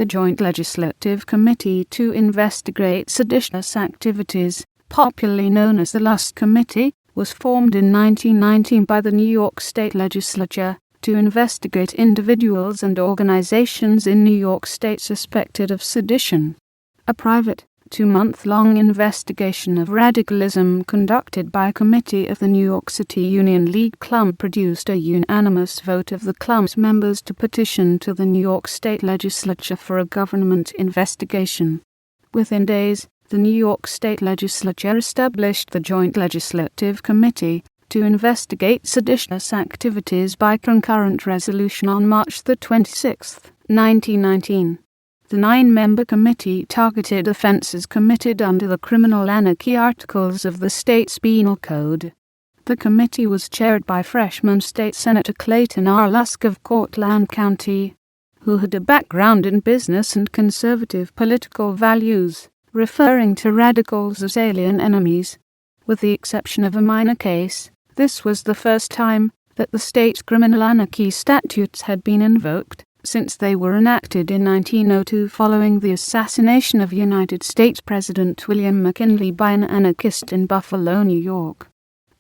The Joint Legislative Committee to Investigate Seditious Activities, popularly known as the Lusk Committee, was formed in 1919 by the New York State Legislature to investigate individuals and organizations in New York State suspected of sedition. A private, 2-month-long investigation of radicalism conducted by a committee of the New York City Union League Club produced a unanimous vote of the club's members to petition to the New York State Legislature for a government investigation. Within days, the New York State Legislature established the Joint Legislative Committee to Investigate Seditious Activities by Concurrent Resolution on March 26, 1919. The 9-member committee targeted offenses committed under the criminal anarchy articles of the state's penal code. The committee was chaired by freshman State Senator Clayton R. Lusk of Cortland County, who had a background in business and conservative political values, referring to radicals as alien enemies. With the exception of a minor case, this was the first time that the state's criminal anarchy statutes had been invoked since they were enacted in 1902 following the assassination of United States President William McKinley by an anarchist in Buffalo, New York.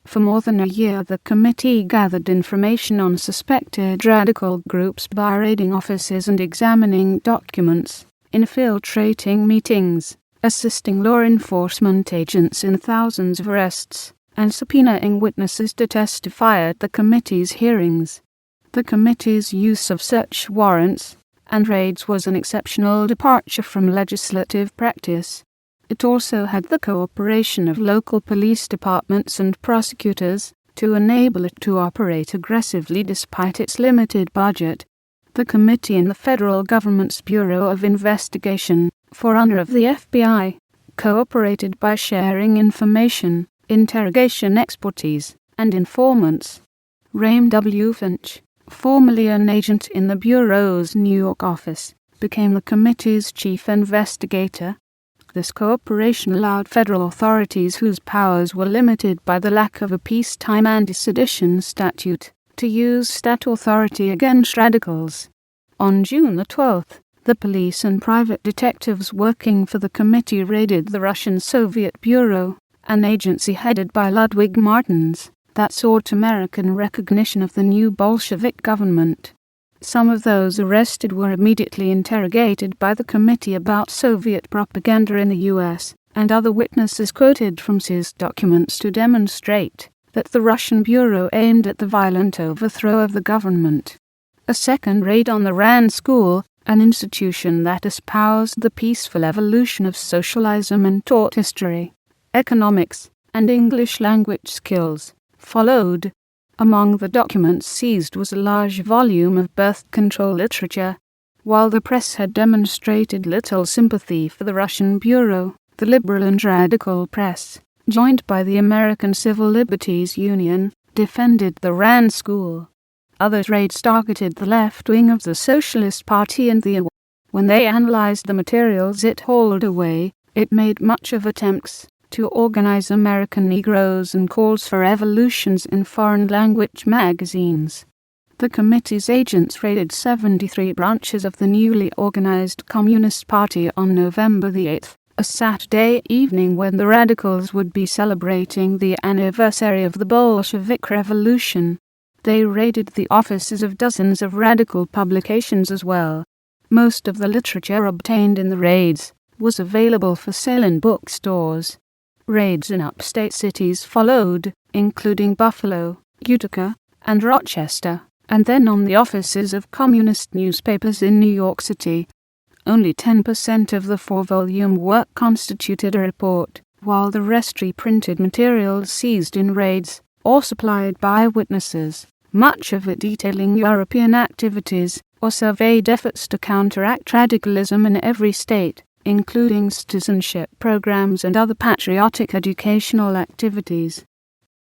For more than a year, the committee gathered information on suspected radical groups by raiding offices and examining documents, infiltrating meetings, assisting law enforcement agents in thousands of arrests, and subpoenaing witnesses to testify at the committee's hearings. The committee's use of search warrants and raids was an exceptional departure from legislative practice. It also had the cooperation of local police departments and prosecutors to enable it to operate aggressively despite its limited budget. The committee in the federal government's Bureau of Investigation, forerunner of the FBI, cooperated by sharing information, interrogation expertise, and informants. Raym W. Finch, formerly an agent in the Bureau's New York office, became the committee's chief investigator. This cooperation allowed federal authorities whose powers were limited by the lack of a peacetime anti-sedition statute to use state authority against radicals. On June 12, the police and private detectives working for the committee raided the Russian Soviet Bureau, an agency headed by Ludwig Martins, that sought American recognition of the new Bolshevik government. Some of those arrested were immediately interrogated by the committee about Soviet propaganda in the U.S., and other witnesses quoted from seized documents to demonstrate that the Russian Bureau aimed at the violent overthrow of the government. A second raid on the Rand School, an institution that espoused the peaceful evolution of socialism and taught history, economics, and English language skills, followed. Among the documents seized was a large volume of birth control literature. While the press had demonstrated little sympathy for the Russian Bureau, the liberal and radical press, joined by the American Civil Liberties Union, defended the Rand School. Other raids targeted the left wing of the Socialist Party and the When they analyzed the materials it hauled away, it made much of attempts to organize American Negroes and calls for evolutions in foreign language magazines. The committee's agents raided 73 branches of the newly organized Communist Party on November 8, a Saturday evening when the radicals would be celebrating the anniversary of the Bolshevik Revolution. They raided the offices of dozens of radical publications as well. Most of the literature obtained in the raids was available for sale in bookstores. Raids in upstate cities followed, including Buffalo, Utica, and Rochester, and then on the offices of communist newspapers in New York City. Only 10% of the 4-volume work constituted a report, while the rest reprinted materials seized in raids or supplied by witnesses, much of it detailing European activities or surveyed efforts to counteract radicalism in every state, including citizenship programs and other patriotic educational activities.